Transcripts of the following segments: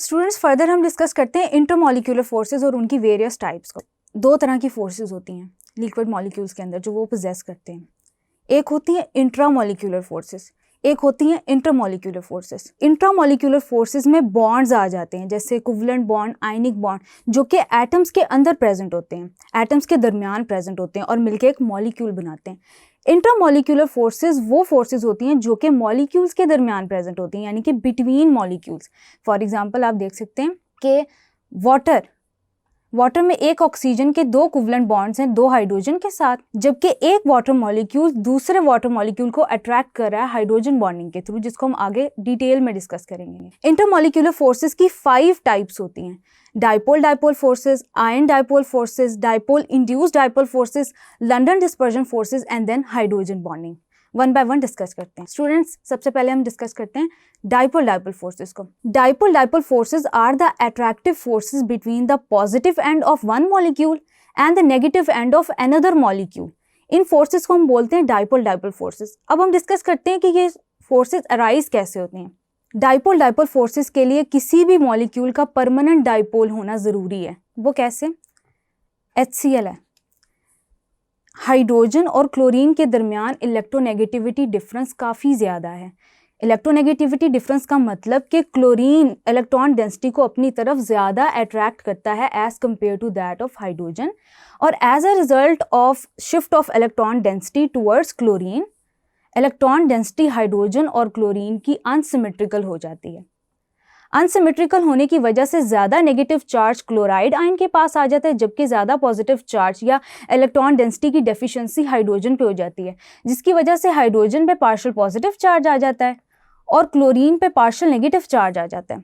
Students further हम discuss करते हैं इंटरमॉलिक्यूलर फोर्सेस और उनकी वेरियस टाइप्स को। दो तरह की फोर्सेस होती हैं लिक्विड मॉलिक्यूल्स के अंदर जो वो पोजेस करते हैं। एक होती है इंट्रामॉलिक्यूलर फोर्सेस, एक होती है इंटरमॉलिक्यूलर फोर्सेस। इंट्रामॉलिक्यूलर फोर्सेस में बॉन्ड्स आ जाते हैं जैसे कोवलेंट बॉन्ड, आयनिक बॉन्ड, जो कि एटम्स के अंदर प्रेजेंट होते हैं, एटम्स के दरमियान प्रेजेंट होते हैं और मिलकर एक मॉलिक्यूल बनाते हैं। इंट्रामॉलिक्यूलर फोर्सेस वो फोर्सेस होती हैं जो कि मॉलिक्यूल्स के दरमियान प्रेजेंट होती हैं, यानी कि बिटवीन मॉलिक्यूल्स। फॉर एग्जांपल आप देख सकते हैं कि वाटर में एक ऑक्सीजन के दो कोवलेंट बॉन्ड्स हैं दो हाइड्रोजन के साथ, जबकि एक वाटर मॉलिक्यूल दूसरे वाटर मॉलिक्यूल को अट्रैक्ट कर रहा है हाइड्रोजन बॉन्डिंग के थ्रू, जिसको हम आगे डिटेल में डिस्कस करेंगे। इंटरमॉलिक्यूलर फोर्सेस की 5 टाइप्स होती हैं: dipole dipole forces, ion dipole forces, dipole induced dipole forces, London dispersion forces and then hydrogen bonding. One by one discuss करते हैं। स्टूडेंट्स सबसे पहले हम डिस्कस करते हैं डाइपोल डाइपोल फोर्सेस को। Dipole dipole forces are the attractive forces between the positive end of one molecule and the negative end of another molecule. इन forces को हम बोलते हैं डाइपोल डाइपोल फोर्सेस। अब हम डिस्कस करते हैं कि ये फोर्सेस अराइज कैसे होते हैं। डाइपोल डाइपोल फोर्सेस के लिए किसी भी मॉलिक्यूल का परमानेंट डाइपोल होना जरूरी है। वो कैसे? HCl है। हाइड्रोजन और क्लोरीन के दरमियान इलेक्ट्रोनेगेटिविटी डिफरेंस काफ़ी ज़्यादा है। इलेक्ट्रोनेगेटिविटी डिफरेंस का मतलब कि क्लोरीन इलेक्ट्रॉन डेंसिटी को अपनी तरफ ज़्यादा अट्रैक्ट करता है as compare to that of hydrogen, और as a result of shift of electron density towards chlorine, electron density hydrogen और क्लोरीन की अनसिमेट्रिकल हो जाती है। अनसिमेट्रिकल होने की वजह से ज़्यादा नेगेटिव चार्ज क्लोराइड आयन के पास आ जाता है, जबकि ज़्यादा पॉजिटिव चार्ज या इलेक्ट्रॉन डेंसिटी की डेफिशिएंसी हाइड्रोजन पे हो जाती है, जिसकी वजह से हाइड्रोजन पे पार्शियल पॉजिटिव चार्ज आ जाता है और क्लोरीन पे पार्शियल नेगेटिव चार्ज आ जाता है।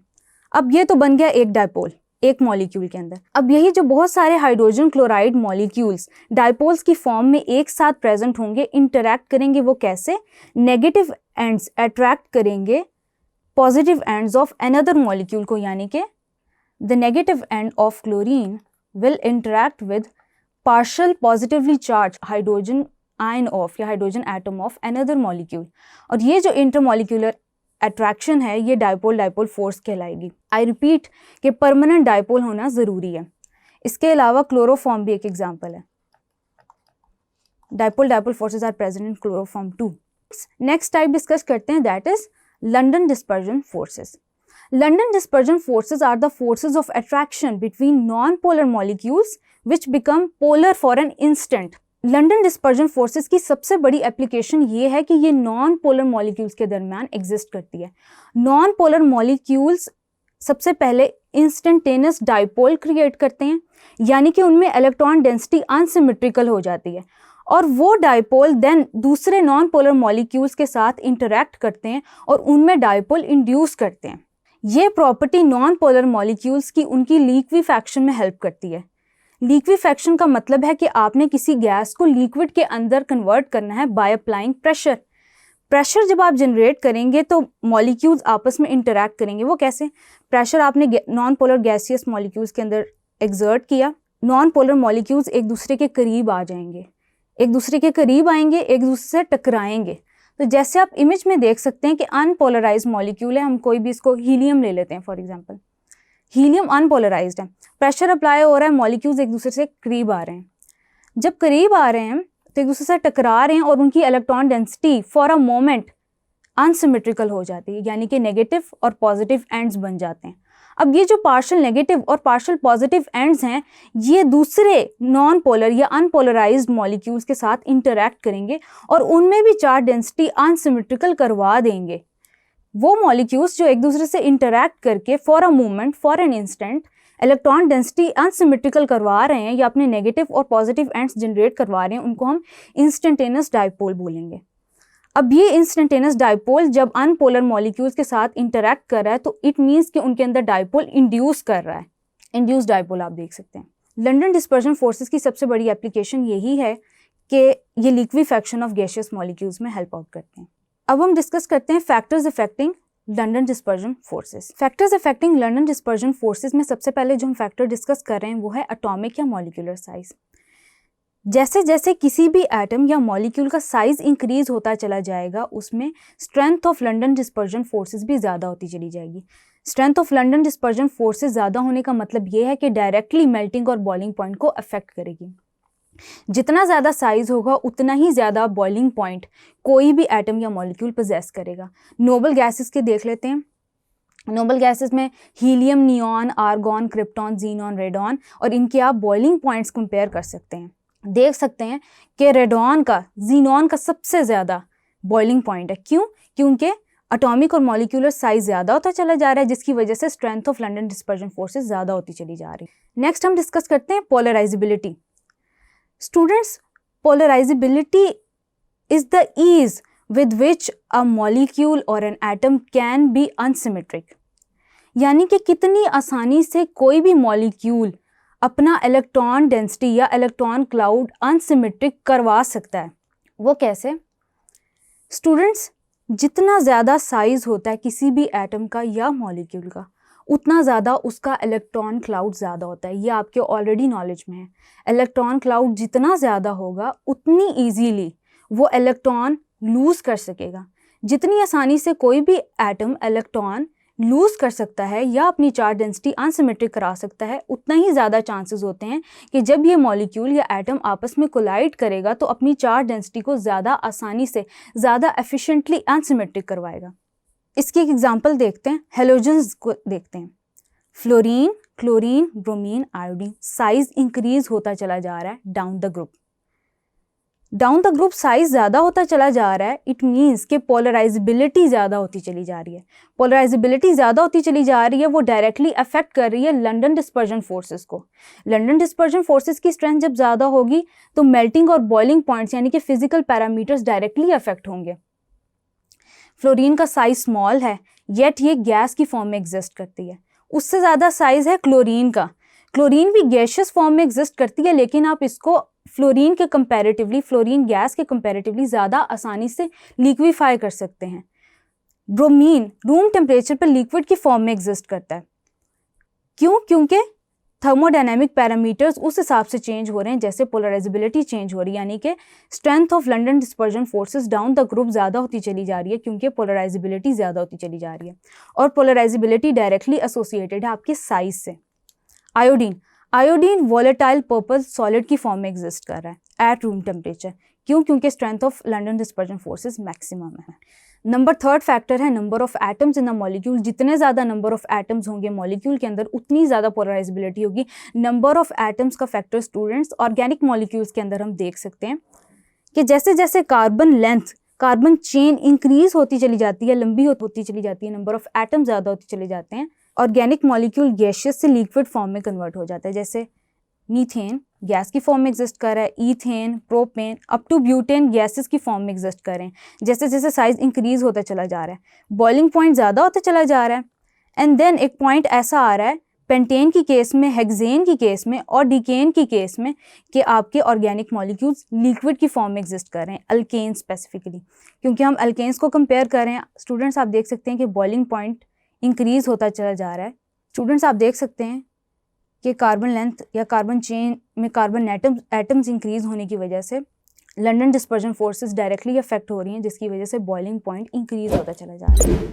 अब ये तो बन गया एक डाइपोल एक मॉलिक्यूल के अंदर। अब यही जो बहुत सारे हाइड्रोजन क्लोराइड मॉलिक्यूल्स डाइपोल्स की फॉर्म में एक साथ प्रेजेंट होंगे, इंटरैक्ट करेंगे। वो कैसे? नेगेटिव एंड्स अट्रैक्ट करेंगे positive ends of another molecule को, यानी कि the negative end of chlorine will interact with partial positively charge hydrogen ion of या hydrogen atom of another molecule. और ये जो इंटरमॉलिक्यूलर अट्रैक्शन है ये डाइपोल डाइपोल फोर्स कहलाएगी। आई रिपीट कि परमानेंट डाइपोल होना ज़रूरी है। इसके अलावा क्लोरोफॉर्म भी एक एग्जाम्पल है। Dipole dipole forces are present in chloroform too. Next type discuss करते हैं, that is London dispersion forces. London dispersion forces are the forces of attraction between non-polar molecules which become polar for an instant. London dispersion forces की सबसे बड़ी application ये है कि ये non polar molecules के दरमियान एग्जिस्ट करती है। नॉन पोलर मॉलिक्यूल्स सबसे पहले इंस्टेंटेनियस डाइपोल क्रिएट करते हैं, यानी कि उनमें इलेक्ट्रॉन डेंसिटी अनसिमेट्रिकल हो जाती है, और वो डाइपोल देन दूसरे नॉन पोलर मॉलिक्यूल्स के साथ इंटरैक्ट करते हैं और उनमें डाइपोल इंड्यूस करते हैं। ये प्रॉपर्टी नॉन पोलर मॉलिक्यूल्स की उनकी लिक्विफैक्शन में हेल्प करती है। लिक्विफैक्शन का मतलब है कि आपने किसी गैस को लिक्विड के अंदर कन्वर्ट करना है बाय अप्लाइंग प्रेशर। प्रेशर जब आप जनरेट करेंगे तो मॉलिक्यूल्स आपस में इंटरैक्ट करेंगे। वो कैसे? प्रेशर आपने नॉन पोलर गैसियस मॉलिक्यूल्स के अंदर एक्सर्ट किया, नॉन पोलर मॉलिक्यूल्स एक दूसरे के करीब आ जाएंगे, एक दूसरे के करीब आएंगे, एक दूसरे से टकराएंगे। तो जैसे आप इमेज में देख सकते हैं कि अनपोलराइज मॉलिक्यूल है, हम कोई भी इसको हीलियम ले लेते हैं फॉर एग्जांपल। हीलियम अनपोलराइज्ड है, प्रेशर अप्लाई हो रहा है, मॉलिक्यूल्स एक दूसरे से करीब आ रहे हैं। जब करीब आ रहे हैं तो एक दूसरे से टकरा रहे हैं और उनकी electron density for a moment unsymmetrical हो जाती है, यानी कि नेगेटिव और पॉजिटिव एंड्स बन जाते हैं। अब ये जो पार्शियल नेगेटिव और पार्शियल पॉजिटिव एंड्स हैं ये दूसरे नॉन पोलर या अनपोलराइज्ड मॉलिक्यूल्स के साथ इंटरैक्ट करेंगे और उनमें भी चार्ज डेंसिटी अनसिमेट्रिकल करवा देंगे। वो मॉलिक्यूल्स जो एक दूसरे से इंटरैक्ट करके for a moment for an instant electron density unsymmetrical करवा रहे हैं या अपने नेगेटिव और पॉजिटिव एंड्स जनरेट करवा रहे हैं, उनको हम इंस्टेंटेनियस डाइपोल बोलेंगे। अब ये इंस्टेंटेनियस डाइपोल जब अनपोलर मॉलिक्यूल्स के साथ इंटरैक्ट कर रहा है तो इट मीन्स कि उनके अंदर डाइपोल इंड्यूस कर रहा है। इंड्यूस डाइपोल आप देख सकते हैं। लंडन डिस्पर्जन फोर्सेस की सबसे बड़ी एप्लीकेशन यही है कि ये लिक्विफैक्शन ऑफ गैसियस मॉलिक्यूल्स में हेल्प आउट करते हैं। अब हम डिस्कस करते हैं factors affecting London dispersion forces. Factors affecting London dispersion forces में सबसे पहले जो हम फैक्टर डिस्कस कर रहे हैं वो है एटॉमिक या मॉलिक्यूलर साइज। जैसे जैसे किसी भी एटम या मॉलिक्यूल का साइज इंक्रीज होता चला जाएगा उसमें strength of London dispersion forces भी ज़्यादा होती चली जाएगी। Strength of London dispersion forces ज़्यादा होने का मतलब ये है कि डायरेक्टली मेल्टिंग और बॉइलिंग पॉइंट को अफेक्ट करेगी। जितना ज़्यादा साइज होगा उतना ही ज़्यादा बॉइलिंग पॉइंट कोई भी एटम या मॉलिक्यूल पोजेस करेगा। नोबल गैसेस के देख लेते हैं। नोबल गैसेस में helium, neon, argon, krypton, xenon, radon, और इनके आप बॉइलिंग पॉइंट्स कंपेयर कर सकते हैं। देख सकते हैं कि रेडॉन का, जीनॉन का सबसे ज़्यादा बॉइलिंग पॉइंट है। क्यों? क्योंकि एटॉमिक और मॉलिक्यूलर साइज ज़्यादा होता चला जा रहा है, जिसकी वजह से strength of London dispersion forces ज़्यादा होती चली जा रही है। नेक्स्ट हम डिस्कस करते हैं polarisability. Students, polarisability is the ease with which a molecule or an atom can be unsymmetric, यानी कि कितनी आसानी से कोई भी मॉलिक्यूल अपना इलेक्ट्रॉन डेंसिटी या इलेक्ट्रॉन क्लाउड अनसिमेट्रिक करवा सकता है। वो कैसे? स्टूडेंट्स, जितना ज़्यादा साइज होता है किसी भी एटम का या मॉलिक्यूल का, उतना ज़्यादा उसका इलेक्ट्रॉन क्लाउड ज़्यादा होता है। ये आपके ऑलरेडी नॉलेज में है। इलेक्ट्रॉन क्लाउड जितना ज़्यादा होगा उतनी ईजीली वो इलेक्ट्रॉन लूज़ कर सकेगा। जितनी आसानी से कोई भी एटम इलेक्ट्रॉन लूज़ कर सकता है या अपनी चार्ज डेंसिटी अनसिमेट्रिक करा सकता है, उतना ही ज़्यादा चांसेस होते हैं कि जब ये मॉलिक्यूल या एटम आपस में कोलाइड करेगा तो अपनी चार्ज डेंसिटी को ज़्यादा आसानी से, ज़्यादा एफिशिएंटली अनसिमेट्रिक करवाएगा। इसकी एक एग्जांपल देखते हैं, हेलोजन्स को देखते हैं। Fluorine, chlorine, bromine, iodine, size increase होता चला जा रहा है down the group. Down the group size ज़्यादा होता चला जा रहा है, इट मीन्स कि पोलराइजेबिलिटी ज़्यादा होती चली जा रही है। पोलराइजेबिलिटी ज़्यादा होती चली जा रही है, वो डायरेक्टली अफेक्ट कर रही है लंडन डिस्पर्जन फोर्सेस को। लंडन डिस्पर्जन फोर्सेस की स्ट्रेंथ जब ज़्यादा होगी तो मेल्टिंग और बॉइलिंग पॉइंट्स यानी कि फिजिकल पैरामीटर्स डायरेक्टली अफेक्ट होंगे। फ्लोरीन का साइज स्मॉल है, येट ये गैस की फॉर्म में एग्जिस्ट करती है। उससे ज़्यादा साइज है क्लोरीन का। क्लोरीन भी गैशियस फॉर्म में एग्जिस्ट करती है, लेकिन आप इसको फ्लोरीन के कंपैरेटिवली, फ्लोरीन गैस के कंपैरेटिवली ज़्यादा आसानी से लिक्विफाई कर सकते हैं। ब्रोमीन रूम टेम्परेचर पर लिक्विड की फॉर्म में एग्जिस्ट करता है। क्यों? क्योंकि थर्मोडायनेमिक पैरामीटर्स उस हिसाब से चेंज हो रहे हैं जैसे पोलराइजेबिलिटी चेंज हो रही है, यानी कि strength of London dispersion forces down the group ज़्यादा होती चली जा रही है क्योंकि पोलराइजेबिलिटी ज़्यादा होती चली जा रही है। और पोलराइजेबिलिटी डायरेक्टली एसोसिएटेड है आपके साइज से। Iodine, iodine volatile purple solid की फॉर्म में एग्जिस्ट कर रहा है एट रूम टेम्परेचर। क्यों? क्योंकि strength of London dispersion forces maximum है। नंबर थर्ड फैक्टर है number of atoms in the molecule. जितने ज़्यादा नंबर ऑफ एटम्स होंगे मॉलिक्यूल के अंदर उतनी ज़्यादा पोलराइजेबिलिटी होगी। नंबर ऑफ एटम्स का फैक्टर स्टूडेंट्स ऑर्गेनिक मॉलिक्यूल्स के अंदर हम देख सकते हैं कि जैसे जैसे carbon length, carbon chain increase होती चली जाती है, लंबी होती चली जाती है, नंबर ऑफ एटम्स ज़्यादा होते चले जाते हैं, ऑर्गेनिक मॉलिक्यूल गैशियस से लिक्विड फॉर्म में कन्वर्ट हो जाता है। जैसे मीथेन गैस की फॉर्म में एग्जिस्ट कर रहा है, ethane, propane, up to butane gases की फॉर्म में एग्जिस्ट कर रहे हैं। जैसे जैसे साइज इंक्रीज होता चला जा रहा है, बॉइलिंग पॉइंट ज़्यादा होता चला जा रहा है, एंड देन एक पॉइंट ऐसा आ रहा है पेंटेन की केस में, हेक्सेन की केस में और डिकेन की केस में कि आपके ऑर्गेनिक मॉलिक्यूल्स लिक्विड की फॉर्म में एग्जिस्ट कर रहे हैं, अल्केन स्पेसिफिकली। क्योंकि हम अल्केन्स को कंपेयर कर रहे हैं, स्टूडेंट्स आप देख सकते हैं कि बॉइलिंग पॉइंट इंक्रीज होता चला जा रहा है। स्टूडेंट्स आप देख सकते हैं कि कार्बन लेंथ या कार्बन चेन में कार्बन एटम्स इंक्रीज होने की वजह से London dispersion forces directly affect हो रही हैं, जिसकी वजह से बॉइलिंग पॉइंट इंक्रीज होता चला जा रहा है।